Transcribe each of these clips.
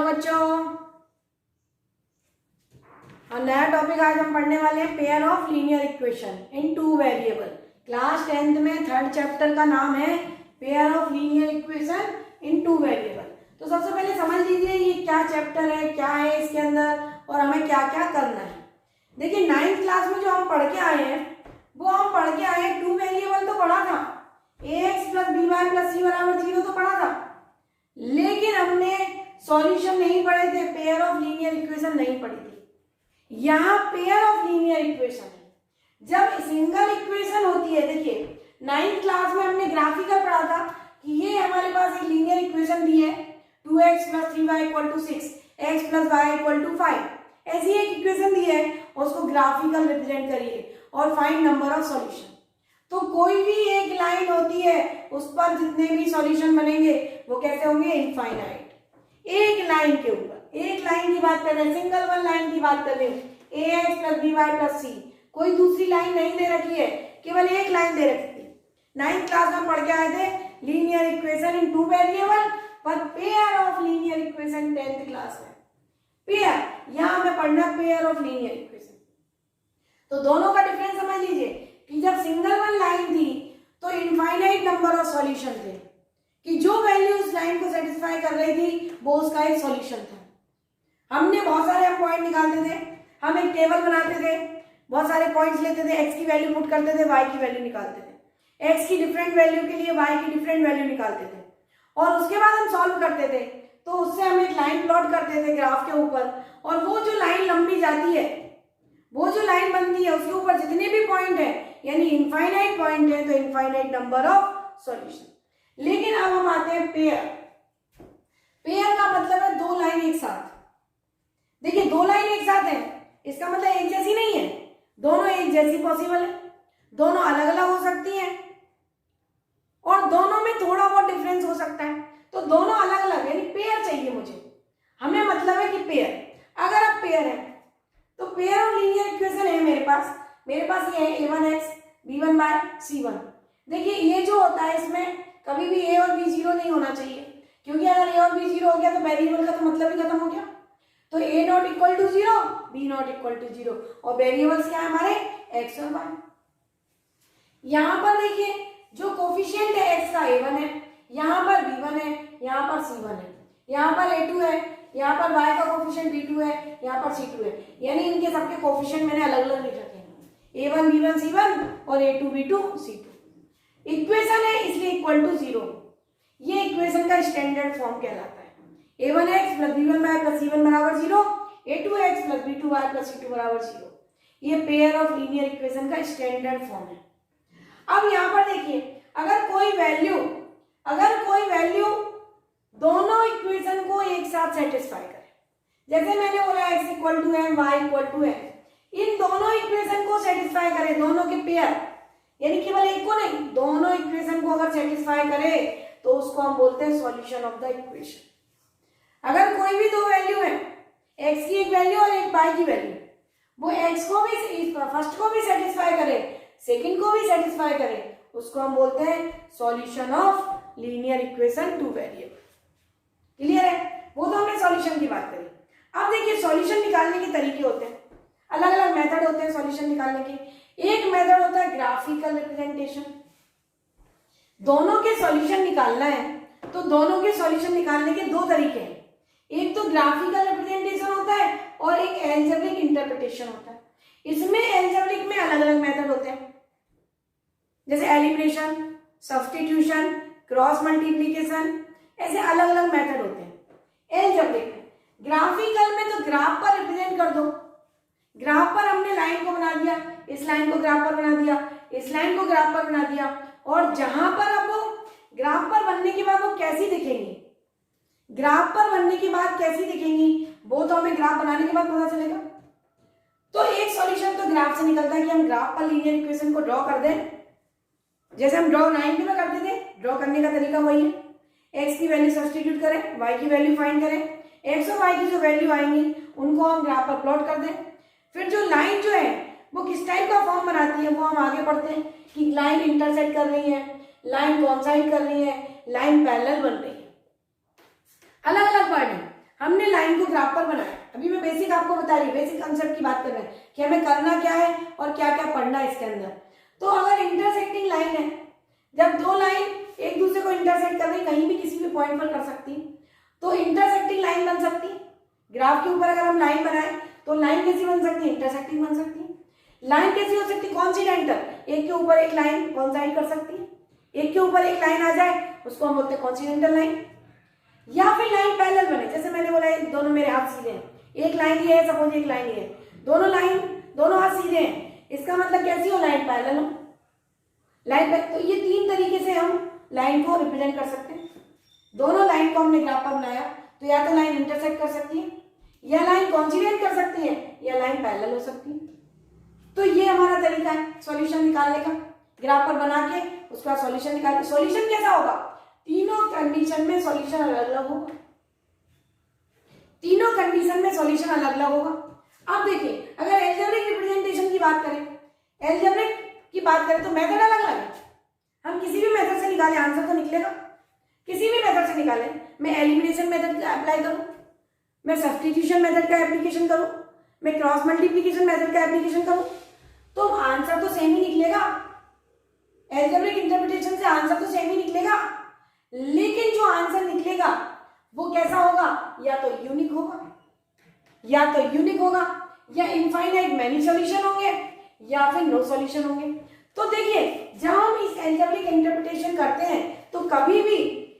बच्चों, और नया टॉपिक आज हम पढ़ने वाले हैं pair of linear equation in two variable. Class 10th में थर्ड चैप्टर का नाम है pair of linear equation in two variable. तो सबसे पहले समझ लीजिए ये क्या चैप्टर है, क्या है इसके अंदर और हमें क्या क्या करना है। देखिए 9th क्लास में जो हम पढ़ के आए हैं वो हम पढ़ के आए टू वेरिएबल तो पढ़ा था, ax plus b y plus c बराबर 0 तो पढ़ा था, लेकिन हमने सॉल्यूशन नहीं पढ़े थे, पेयर ऑफ लीनियर इक्वेशन नहीं पढ़ी थी। यहाँ पेयर ऑफ लीनियर इक्वेशन है। जब सिंगल इक्वेशन होती है, देखिए 9th क्लास में हमने ग्राफिकल पढ़ा था कि ये हमारे पास एक लीनियर इक्वेशन दी है 2x plus 3y equal to 6, x plus y equal to 5, ऐसी एक इक्वेशन दी है और उसको ग्राफिकल रिप्रेजेंट करिए और फाइंड नंबर ऑफ सॉल्यूशन। तो कोई भी एक लाइन होती है उस पर जितने भी सॉल्यूशन बनेंगे वो कैसे होंगे, इनफाइनाइट। एक लाइन के ऊपर, एक लाइन की बात कर रहे हैं, सिंगल वन लाइन की बात कर रहे हैं, ax plus b y plus c, कोई दूसरी लाइन नहीं दे रखी है, केवल एक लाइन दे रखी थी। 9th क्लास में पढ़ के आए थे linear equation in two variable, पर pair of linear equation 10th class में। पेयर यहां हमें पढ़ना पेयर ऑफ लीनियर इक्वेशन। तो दोनों का डिफरेंस समझ लीजिए कि जब सिंगल वन लाइन थी तो इनफाइनाइट नंबर ऑफ सॉल्यूशन थे, कि जो वैल्यू उस लाइन को सेटिस्फाई कर रही थी वो उसका एक सॉल्यूशन था। हमने बहुत सारे पॉइंट निकालते थे, हम एक टेबल बनाते थे, बहुत सारे पॉइंट्स लेते थे, x की वैल्यू पुट करते थे, y की वैल्यू निकालते थे, x की डिफरेंट वैल्यू के लिए y की डिफरेंट वैल्यू निकालते थे और उसके बाद हम सॉल्व करते थे। तो उससे हम एक लाइन प्लॉट करते थे ग्राफ के ऊपर, और वो जो लाइन लंबी जाती है, वो जो लाइन बनती है उसके ऊपर जितने भी पॉइंट है यानी इनफाइनाइट पॉइंट है तो इनफाइनाइट नंबर ऑफ सॉल्यूशन। लेकिन अब हम आते हैं पेयर। पेयर का मतलब है दो लाइन एक साथ। देखिए दो लाइन एक साथ है इसका मतलब एक जैसी नहीं है, दोनों एक जैसी पॉसिबल है, दोनों अलग अलग हो सकती हैं और दोनों में थोड़ा बहुत डिफरेंस हो सकता है। तो दोनों अलग अलग यानी पेयर चाहिए मुझे, हमें मतलब है कि पेयर। अगर अब पेयर है तो पेयर ऑफ लीनियर इक्वेशन है मेरे पास ये है a1x b1 बाय c1। देखिए ये जो होता है इसमें कभी भी a और b 0 नहीं होना चाहिए, क्योंकि अगर a और b 0 हो गया तो वेरिएबल का तो मतलब ही खत्म हो गया। तो a not equal to 0, b not equal to 0 और वेरिएबल्स क्या है हमारे x और y। यहाँ पर देखिए जो कोफिशिएंट है x का a1 है, यहाँ पर b1 है, यहाँ पर c1 है, यहाँ पर a2 है, यहाँ पर y का कोफिशिएंट b2 है, यहाँ पर c2 है, यानी इनके सबके कोफिशिएंट मैंने अलग अलग लिख रखे हैं, a1 b1 c1 और a2 b2 c2। इक्वेशन है इसलिए इक्वल टू 0, ये इक्वेशन का स्टैंडर्ड फॉर्म कहलाता है। a1x plus b1 y plus c1 बराबर 0, a2x plus b2 y plus c2 बराबर 0। ये पेयर ऑफ लीनियर इक्वेशन का स्टैंडर्ड फॉर्म है। अब यहाँ पर देखिए अगर कोई वैल्यू दोनों इक्वेशन को एक साथ सेटिस्फाई करे, जैसे मैंने बोला x equal to m y equal to m, इन दोनों इक्वेशन को सेटिस्फाई करे, दोनों के पेयर यानी केवल एक को नहीं, दोनों इक्वेशन को अगर सेटिस्फाई करे तो उसको हम बोलते हैं सॉल्यूशन ऑफ द इक्वेशन। अगर कोई भी दो वैल्यू है, x की एक वैल्यू और एक y की वैल्यू, वो x को भी फर्स्ट को भी सेटिस्फाई करे, सेकंड को भी सेटिस्फाई करे, उसको हम बोलते हैं solution of linear equation two variable. Clear है? वो तो हमने सॉल्यूशन की बात करी। अब देखिए सॉल्यूशन निकालने के तरीके होते हैं, अलग अलग मेथड होते हैं सॉल्यूशन निकालने के। एक मेथड होता है ग्राफिकल रिप्रेजेंटेशन। दोनों के सॉल्यूशन निकालना है तो दोनों के सॉल्यूशन निकालने के दो तरीके हैं, एक तो ग्राफिकल रिप्रेजेंटेशन होता है और एक एल्जेब्रिक इंटरप्रिटेशन होता है। इसमें एल्जेब्रिक में अलग अलग मेथड होते हैं, जैसे एलिमिनेशन, सब्स्टिट्यूशन, क्रॉस मल्टीप्लिकेशन, ऐसे अलग अलग मेथड होते हैं एल्जेब्रिक में। ग्राफिकल में तो ग्राफ पर रिप्रेजेंट कर दो, ग्राफ पर हमने लाइन को बना दिया, इस लाइन को ग्राफ पर बना दिया, इस लाइन को ग्राफ पर बना दिया, और जहां पर अब वो ग्राफ पर बनने के बाद वो कैसी दिखेंगी, ग्राफ पर बनने के बाद कैसी दिखेंगी वो तो हमें ग्राफ बनाने के बाद पता चलेगा। तो एक सॉल्यूशन तो ग्राफ से निकलता है कि हम ग्राफ पर लीनियर इक्वेशन को ड्रॉ कर दें, जैसे हम ड्रॉ 9th में करते थे। ड्रॉ करने का तरीका वही है, x की वैल्यू सब्स्टिट्यूट करें, y की वैल्यू फाइंड करें, x और y की जो वैल्यू आएंगी उनको हम ग्राफ पर प्लॉट कर दें। फिर जो लाइन जो है वो किस टाइप का फॉर्म बनाती है वो हम आगे पढ़ते हैं कि लाइन इंटरसेक्ट कर रही है, लाइन कॉन्साइड कर रही है, लाइन पैरेलल बन रही है, अलग अलग वर्ड है। हमने लाइन को ग्राफ पर बनाया। अभी मैं बेसिक आपको बता रही हूँ, बेसिक कंसेप्ट की बात कर रहे हैं कि हमें करना क्या है और क्या क्या पढ़ना है इसके अंदर। तो अगर इंटरसेक्टिंग लाइन है, जब दो लाइन एक दूसरे को इंटरसेक्ट कर रही, कहीं भी किसी भी पॉइंट पर कर सकती, तो इंटरसेक्टिंग लाइन बन सकती। ग्राफ के ऊपर अगर हम लाइन बनाए तो लाइन कैसी बन सकती है? इंटरसेक्टिंग बन सकती है। लाइन कैसी हो सकती है? कॉन्सिडेंटल, एक के ऊपर एक लाइन कॉन्साइड कर सकती है। एक के ऊपर एक लाइन आ जाए उसको हम बोलते हैं कॉन्सिडेंटल लाइन। या फिर लाइन पैरेलल बने, जैसे मैंने बोला दोनों मेरे हाथ सीधे हैं, एक लाइन ये है, सपोज एक लाइन ये है, दोनों हाथ सीधे हैं, इसका मतलब कैसी हो? लाइन पैरेलल हो। तो ये तीन तरीके से हम लाइन को रिप्रेजेंट कर सकते हैं। दोनों लाइन को हमने ग्राफ पर बनाया तो या तो लाइन इंटरसेक्ट कर सकती है, या लाइन कॉन्सिडेंट कर सकती है, या लाइन पैरेलल हो सकती है। तो ये हमारा तरीका है सॉल्यूशन निकालने का, ग्राफ पर बना के उसके बाद सॉल्यूशन निकाल। सॉल्यूशन कैसा होगा? तीनों कंडीशन में सॉल्यूशन अलग अलग होगा। तीनों कंडीशन में सॉल्यूशन अलग अलग होगा। अब देखिए, अगर एल्जेब्रिक रिप्रेजेंटेशन की बात करें तो मेथड अलग अलग है। हम किसी भी मेथड से निकालें आंसर तो निकलेगा, किसी भी मेथड से निकालें। मैं एलिमिनेशन मेथड का अप्लाई करूं, मैं सब्स्टिट्यूशन मेथड का एप्लीकेशन करूं, मैं क्रॉस मल्टीप्लिकेशन मेथड का एप्लीकेशन करूं, तो आंसर तो सेम ही निकलेगा। एल्जेब्रिक इंटरप्रिटेशन से आंसर तो सेम ही निकलेगा, लेकिन जो आंसर निकलेगा वो कैसा होगा? या तो यूनिक होगा, या इनफाइनाइट मैनी सॉल्यूशन होंगे, या फिर नो सॉल्यूशन होंगे। तो देखिए, जब हम इस एल्जेब्रिक इंटरप्रिटेशन करते हैं तो कभी भी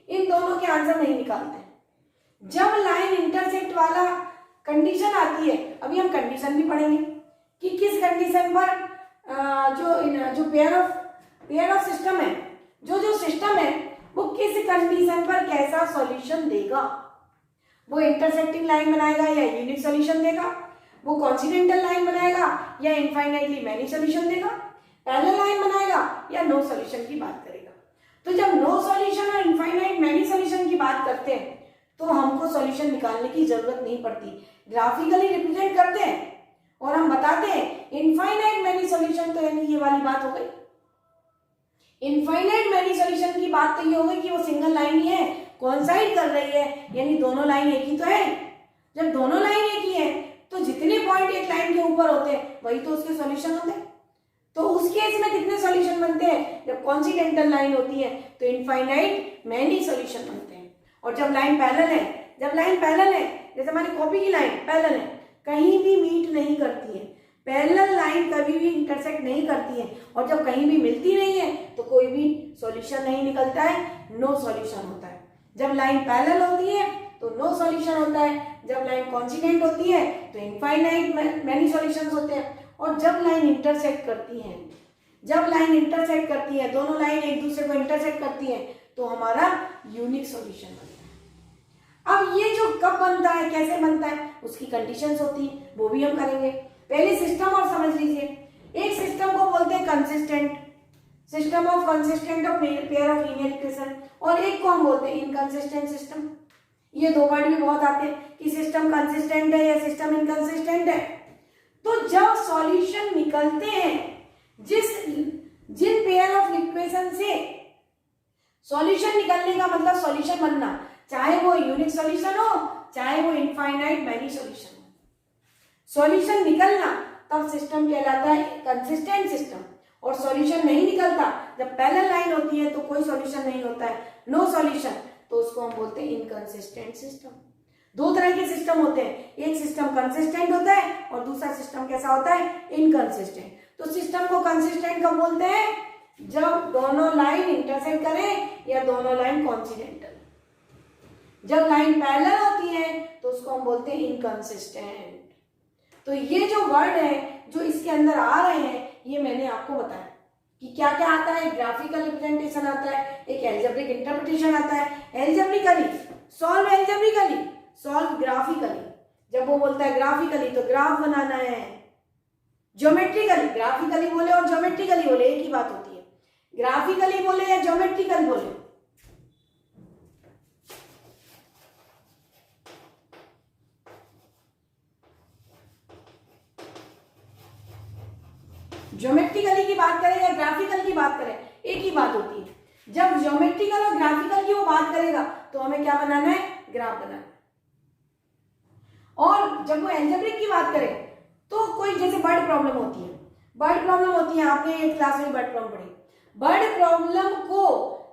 इन दोनों के आंसर नहीं निकालते हैं। जब लाइन इंटरसेक्ट वाला कंडीशन आती है, अभी हम कंडीशन भी पढ़ेंगे कि किस कंडीशन पर जो पेयर ऑफ सिस्टम है, जो सिस्टम है वो किस कंडीशन पर कैसा सॉल्यूशन देगा। वो इंटरसेक्टिंग लाइन बनाएगा या यूनिक सॉल्यूशन देगा, वो कॉन्सिडेंटल लाइन बनाएगा या इनफाइनाइटली मैनी सॉल्यूशन देगा, पैरेलल लाइन बनाएगा या नो सॉल्यूशन की बात करेगा। तो जब नो सॉल्यूशन और इनफाइनाइट मैनी सॉल्यूशन की बात करते हैं तो हमको सॉल्यूशन निकालने की जरूरत नहीं पड़ती, ग्राफिकली रिप्रेजेंट करते हैं और हम बताते हैं इनफाइनाइट मैनी सॉल्यूशन। तो यानी ये वाली बात हो गई। इनफाइनाइट मैनी सॉल्यूशन की बात तो ये हो गई कि वो सिंगल लाइन ही है, कॉन्साइड कर रही है, यानी दोनों लाइन एक ही तो है। जब दोनों लाइन एक ही है तो जितने पॉइंट एक लाइन के ऊपर होते हैं वही तो उसके सॉल्यूशन होते हैं। तो उस केस में कितने सॉल्यूशन बनते हैं? जब कॉन्सिडेंटल लाइन होती है तो इनफाइनाइट मैनी सॉल्यूशन बनते हैं। और जब लाइन पैरेलल है, जैसे हमारी कॉपी की लाइन पैरेलल है, कहीं भी मीट नहीं करती है, पैरेलल लाइन कभी भी इंटरसेक्ट नहीं करती है, और जब कहीं भी मिलती नहीं है तो कोई भी सॉल्यूशन नहीं निकलता है, नो सॉल्यूशन होता है। जब लाइन पैरेलल होती है तो नो सॉल्यूशन होता है, जब लाइन कॉन्सिडेंट होती है तो इनफाइनाइट मैनी सॉल्यूशंस होते हैं, और जब लाइन इंटरसेक्ट करती है, दोनों लाइन एक दूसरे को इंटरसेक्ट करती है तो हमारा यूनिक सॉल्यूशन बनता है। अब ये जो कब बनता है, कैसे बनता है, उसकी कंडीशंस होती है, वो भी हम करेंगे। पहले सिस्टम और समझ लीजिए। एक सिस्टम को बोलते हैं consistent, system of consistent of pair of linear equation, और एक को हम बोलते हैं इनकंसिस्टेंट सिस्टम। ये दो वर्ड भी बहुत आते हैं कि सिस्टम कंसिस्टेंट है या सिस्टम इनकंसिस्टेंट है। तो जब सॉल्यूशन निकलते हैं, जिन पेयर ऑफ इक्वेशन से सॉल्यूशन निकलने का मतलब सॉल्यूशन बनना, चाहे वो यूनिक सॉल्यूशन हो चाहे वो इनफाइनाइट मैनी सॉल्यूशन हो, सॉल्यूशन निकलना तब सिस्टम कहलाता है कंसिस्टेंट सिस्टम। और सॉल्यूशन नहीं निकलता, जब पैरेलल लाइन होती है तो कोई सॉल्यूशन नहीं होता है, नो सॉल्यूशन, तो उसको हम बोलते हैं इनकंसिस्टेंट सिस्टम। दो तरह के सिस्टम होते हैं, एक सिस्टम कंसिस्टेंट होता है और दूसरा सिस्टम कैसा होता है? इनकंसिस्टेंट। तो सिस्टम को कंसिस्टेंट कब बोलते हैं? जब दोनों लाइन इंटरसेक्ट करें या दोनों लाइन कॉन्सिडेंटल। जब लाइन पैरेलल होती है तो उसको हम बोलते हैं इनकंसिस्टेंट। तो ये जो वर्ड है जो इसके अंदर आ रहे हैं, ये मैंने आपको बताया कि क्या क्या आता है। ग्राफिकल रिप्रेजेंटेशन आता है, एक एल्जेब्रिक इंटरप्रिटेशन आता है, एल्जेब्रिकली सॉल्व ग्राफिकली। जब वो बोलता है ग्राफिकली तो ग्राफ बनाना है, ज्योमेट्रिकली, ग्राफिकली बोले और ज्योमेट्रिकली बोले एक ही बात होती है, ग्राफिकली बोले या ज्योमेट्रिकल बोले। ज्योमेट्रिकली की बात करें या ग्राफिकल की बात करें, एक ही बात होती है। जब ज्योमेट्रिकल और ग्राफिकल की वो बात करेगा तो हमें क्या बनाना है? ग्राफ बनाना है। और जब वो एल्जेब्रिक की बात करें तो कोई जैसे वर्ड प्रॉब्लम होती है, वर्ड प्रॉब्लम होती है, आपने एक क्लास में वर्ड प्रॉब्लम पढ़ी, वर्ड प्रॉब्लम को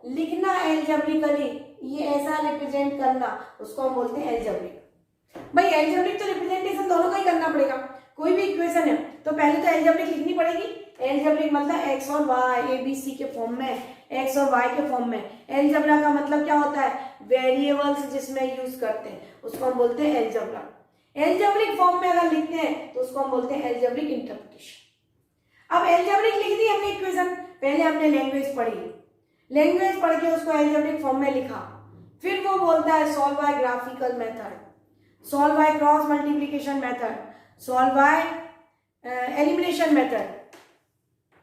लिखना एल्जेब्रिकली, ये ऐसा रिप्रेजेंट करना, उसको हम बोलते हैं एल्जेब्रिक। भाई एल्जेब्रिक तो रिप्रेजेंटेशन दोनों का ही करना पड़ेगा, कोई भी इक्वेशन है तो पहले तो एल्जेब्रिक लिखनी पड़ेगी। एल्जेब्रिक मतलब एक्स और वाई एबीसी के फॉर्म में, एक्स और वाई के फॉर्म में। एल्जेब्रा का मतलब क्या होता है, वेरिएबल्स जिसमें यूज करते हैं उसको हम बोलते हैं एल्जेब्रा। एल्जेब्रिक फॉर्म में अगर लिखते हैं तो उसको हम बोलते हैं एल्जेब्रिक इंटरप्रिटेशन। अब एल्जेब्रिक लिख दी हमने इक्वेशन, पहले हमने लैंग्वेज पढ़ी, लैंग्वेज पढ़ के उसको एल्जेब्रिक फॉर्म में लिखा, फिर वो बोलता है solve by graphical method, solve by cross multiplication method, solve by elimination method.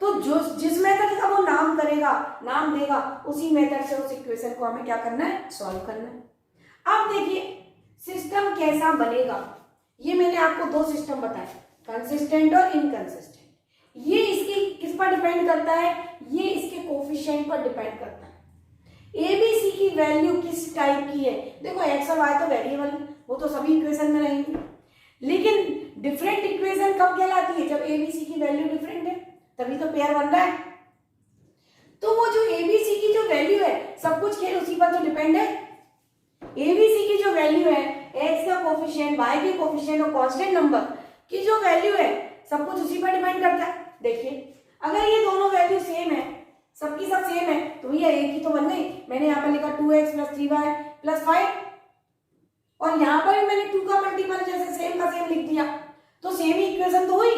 तो जो जिस मेथड का वो नाम करेगा, नाम देगा, उसी मेथड से उस इक्वेशन को हमें क्या करना है, सॉल्व करना है। अब देखिए सिस्टम कैसा बनेगा, ये मैंने आपको दो सिस्टम बताए, कंसिस्टेंट और इनकंसिस्टेंट। ये इसकी किस पर डिपेंड करता है, ये इसके कोफिशिएंट पर डिपेंड करता है। एबीसी की वैल्यू किस टाइप की है, देखो एक्स और वाई तो वेरिएबल, वो तो सभी इक्वेशन में रहेंगे, लेकिन डिफरेंट इक्वेशन कब कहलाती है, जब एबीसी की वैल्यू डिफरेंट है, तभी तो पेयर बन रहा है। तो वो जो एबीसी की जो वैल्यू है, सब कुछ खेल उसी पर तो डिपेंड है। एबीसी की जो वैल्यू है, एक्स का कोफिशिएंट, वाई के कोफिशिएंट और कांस्टेंट नंबर की जो वैल्यू है, सब कुछ उसी पर डिपेंड करता है। देखिए अगर ये दोनों वैल्यू सेम है, सबकी सब सेम है, तो ये एक ही तो बन गई। मैंने यहाँ पर लिखा 2x + 3y + 5, और यहाँ पर भी मैंने 2 का मल्टीपल जैसे सेम का सेम लिख दिया, तो सेम ही इक्वेशन तो हुई।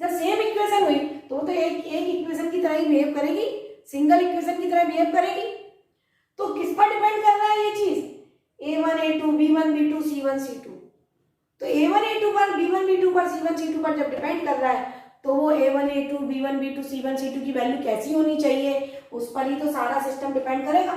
जब सेम इक्वेशन हुई तो वो तो एक इक्वेशन की तरह ही बिहेव करेगी, सिंगल इक्वेशन की तरह बिहेव करेगी। तो किस पर डिपेंड कर रहा है ये चीज, a1 a2 b1 b2 c1 c2। तो a1 a2 पर, b1 b2 पर, c1 c2 पर जब डिपेंड कर रहा है, तो वो a1 a2 b1 b2 c1 c2 की वैल्यू कैसी होनी चाहिए, उस पर ही तो सारा सिस्टम डिपेंड करेगा।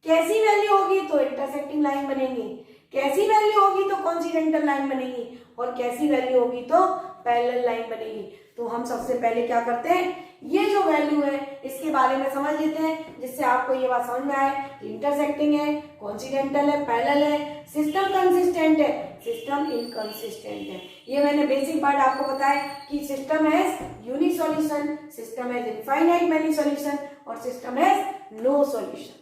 कैसी वैल्यू होगी तो इंटरसेक्टिंग लाइन बनेगी, कैसी वैल्यू होगी तो कॉन्सिडेंटल लाइन बनेगी, और कैसी वैल्यू होगी तो पैरेलल लाइन बनेगी। तो हम सबसे पहले क्या करते हैं, ये जो वैल्यू है इसके बारे में समझ लेते हैं, जिससे आपको ये बात समझ में आए कि इंटरसेक्टिंग है, कॉन्सिडेंटल है, पैरेलल है, सिस्टम कंसिस्टेंट है, सिस्टम इनकंसिस्टेंट है। ये मैंने बेसिक पार्ट आपको बताया कि system has unique solution, system has infinite many solution, और सिस्टम हैज नो सॉल्यूशन।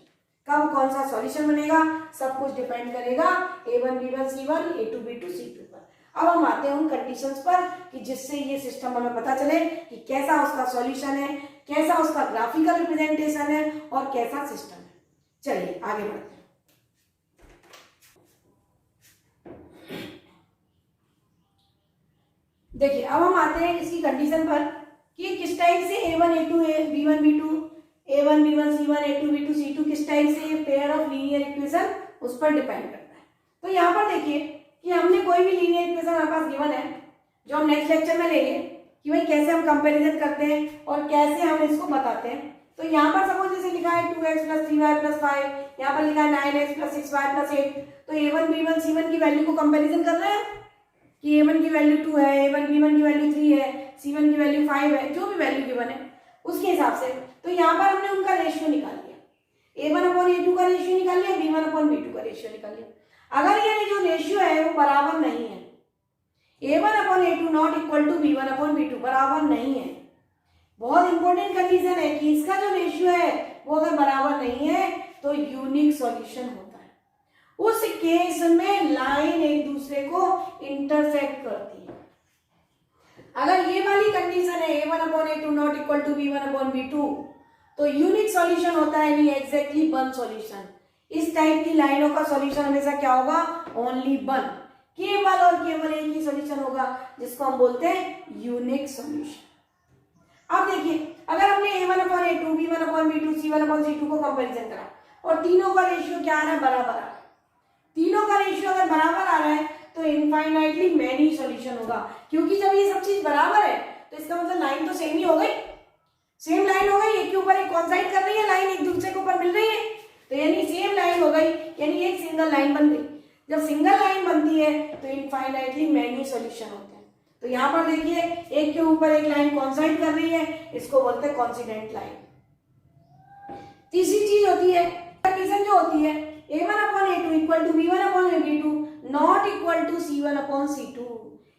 कब कौन सा सॉल्यूशन बनेगा, सब कुछ डिपेंड करेगा a1 b1 c1 a2 b2 c2 पर। अब हम आते हैं उन कंडीशंस पर कि जिससे ये सिस्टम हमें पता चले कि कैसा उसका सॉल्यूशन है, कैसा उसका ग्राफिकल रिप्रेजेंटेशन है, और कैसा सिस्टम है। चलिए आगे बढ़ते हैं। देखिए अब हम आते हैं इसकी कंडीशन पर कि किस टाइप से a1 a2 b1 b2 a1 b1 c1 a2 b2 c2 किस टाइप से ये पेयर ऑफ लीनियर इक्वेशन उस पर डिपेंड करता है। तो यहाँ पर देखिए कि हमने कोई भी लीनियर इक्वेशन हमारे पास गिवन है, जो हम नेक्स्ट लेक्चर में लेंगे कि भाई कैसे हम कंपैरिजन करते हैं और कैसे हम इसको बताते हैं। तो यहाँ पर सपोज जैसे लिखा है 2x + 3y + 5, यहाँ पर लिखा है 9x + 6y + 8। तो a1 b1 c1 की वैल्यू को कंपेरिजन कर रहे हैं कि a1 की वैल्यू 2 है, a1 b1 की वैल्यू 3 है, c1 की वैल्यू 5 है, जो भी वैल्यू गिवन है उसके हिसाब से। तो यहाँ पर हमने उनका रेशियो निकाल लिया, a1/a2 का रेशियो निकाल लिया, b1/b2 का रेशियो निकाल लिया। अगर ये जो रेशियो है वो बराबर नहीं है, a1/a2 not equal to b1/b2 बराबर नहीं है, बहुत इंपॉर्टेंट कंडीशन है कि इसका जो रेशियो है वो अगर बराबर नहीं है तो यूनिक सॉल्यूशन होता है। उस केस में लाइन एक दूसरे को इंटरसेक्ट करती है। अगर ये वाली कंडीशन है a1/a2 not equal to b1/b2, तो यूनिक सॉल्यूशन होता है, नहीं एग्जैक्टली वन सॉल्यूशन। इस टाइप की लाइनों का सॉल्यूशन हमेशा क्या होगा, ओनली वन, केवल और केवल एक ही सॉल्यूशन होगा, जिसको हम बोलते हैं यूनिक सॉल्यूशन। अब देखिए अगर हमने a1/a2 b1/b2 c1/c2 को कंपैरिजन करा और तीनों का रेशियो क्या आ रहा है, बराबर आ रहा है। तीनों का रेशियो अगर बराबर आ रहा है तो इनफाइनाइटली मैनी सॉल्यूशन होगा, क्योंकि जब ये सब चीज बराबर है तो इसका मतलब लाइन तो सेम ही हो गई, सेम लाइन हो गई, एक के ऊपर एक कॉन्साइड कर रही है, लाइन एक दूसरे के ऊपर मिल रही है, तो यानी सेम लाइन हो गई, यानी एक सिंगल लाइन बन गई। जब सिंगल लाइन बनती है तो इनफाइनाइटली मैनी सॉल्यूशन होते हैं। तो यहाँ पर देखिए एक के ऊपर एक लाइन कॉन्साइड कर रही है, इसको बोलते हैं कॉन्सिडेंट लाइन। तीसरी चीज होती है कंडीशन जो होती है a1/a2 equal to b1/b2 not equal to C1 upon C2।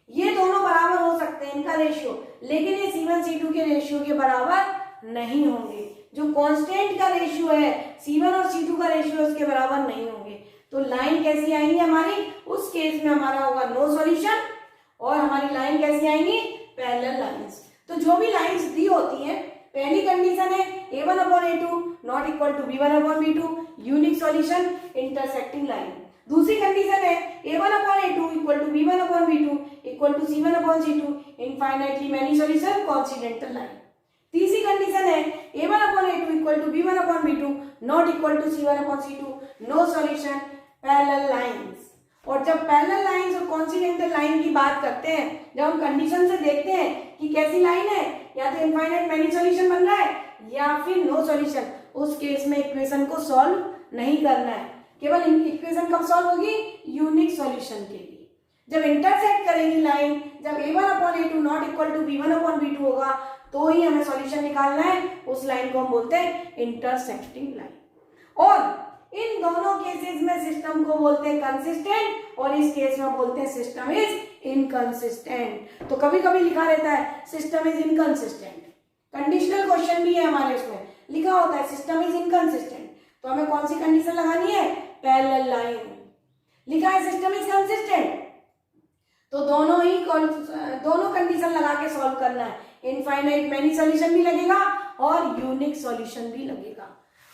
ये दोनों बराबर हो सकते हैं इनका रेशियो, लेकिन ये C1 C2 के रेशियो के बराबर नहीं होंगे। जो कांस्टेंट का रेशियो है C1 और C2 का रेशियो उसके बराबर नहीं होंगे। तो लाइन कैसी आएंगी हमारी, उस केस में हमारा होगा नो सॉल्यूशन, और हमारी लाइन कैसी आएंगी, पैरेलल लाइंस। तो जो भी लाइंस दी होती हैं, पहली कंडीशन है A1 upon A2 not equal to B1 upon B2, unique solution intersecting line. दूसरी कंडीशन है A1 upon A2 equal to B1 upon B2 equal to C1 upon C2, infinitely many solution coincidental line. तीसरी condition है A1 upon A2 equal to B1 upon B2 not equal to C1 upon C2, no solution parallel lines. और जब parallel lines और कॉन्सिडेंटल line की बात करते हैं, जब हम कंडीशन से देखते हैं कि कैसी लाइन है, या तो इनफाइनाइट मैनी सॉल्यूशन बन रहा है या फिर नो सॉल्यूशन, उस केस में इक्वेशन को सॉल्व नहीं करना है। केवल इक्वेशन कब सॉल्व होगी, यूनिक सॉल्यूशन के लिए। जब इंटरसेक्ट करेगी लाइन, जब A1 upon A2 not equal to B1 upon B2 होगा, तो ही हमें सॉल्यूशन निकालना है। उस लाइन को हम बोलते हैं इंटरसेक्टिंग लाइन। और इन दोनों केसेस में सिस्टम को बोलते हैं कंसिस्टेंट, और इस केस में बोलते हैं सिस्टम इज इनकंसिस्टेंट। तो कभी कभी लिखा रहता है system is inconsistent, conditional question भी है हमारे उसमें लिखा होता है सिस्टम इज इनकंसिस्टेंट। तो हमें कौन सी कंडीशन लगानी है, पैरेलल लाइन। लिखा है सिस्टम इज कंसिस्टेंट, तो दोनों कंडीशन लगा के सॉल्व करना है। इनफाइनाइट मैनी सॉल्यूशन भी लगेगा और यूनिक सॉल्यूशन भी लगेगा।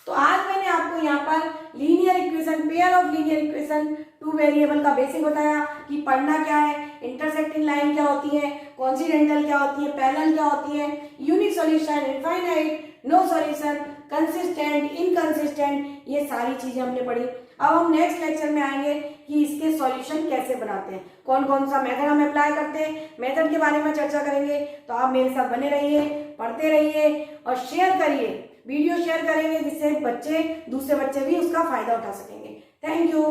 तो आज मैंने आपको यहाँ पर linear equation, pair of linear equation two variable का बेसिक बताया कि पढ़ना क्या है, इंटरसेक्टिंग लाइन क्या होती है, कॉन्सिडेंटल क्या होती है, पैरेलल क्या होती है, unique solution, infinite, no solution, consistent, inconsistent, ये सारी चीजें हमने पढ़ी। अब हम नेक्स्ट लेक्चर में आएंगे कि इसके सॉल्यूशन कैसे बनाते हैं, कौन कौन सा मेथड हम अप्लाई करते हैं, मेथड के बारे में चर्चा करेंगे। तो आप मेरे साथ बने रहिए, पढ़ते रहिए और शेयर करिए, वीडियो शेयर करेंगे जिससे दूसरे बच्चे भी उसका फायदा उठा सकेंगे। Thank you.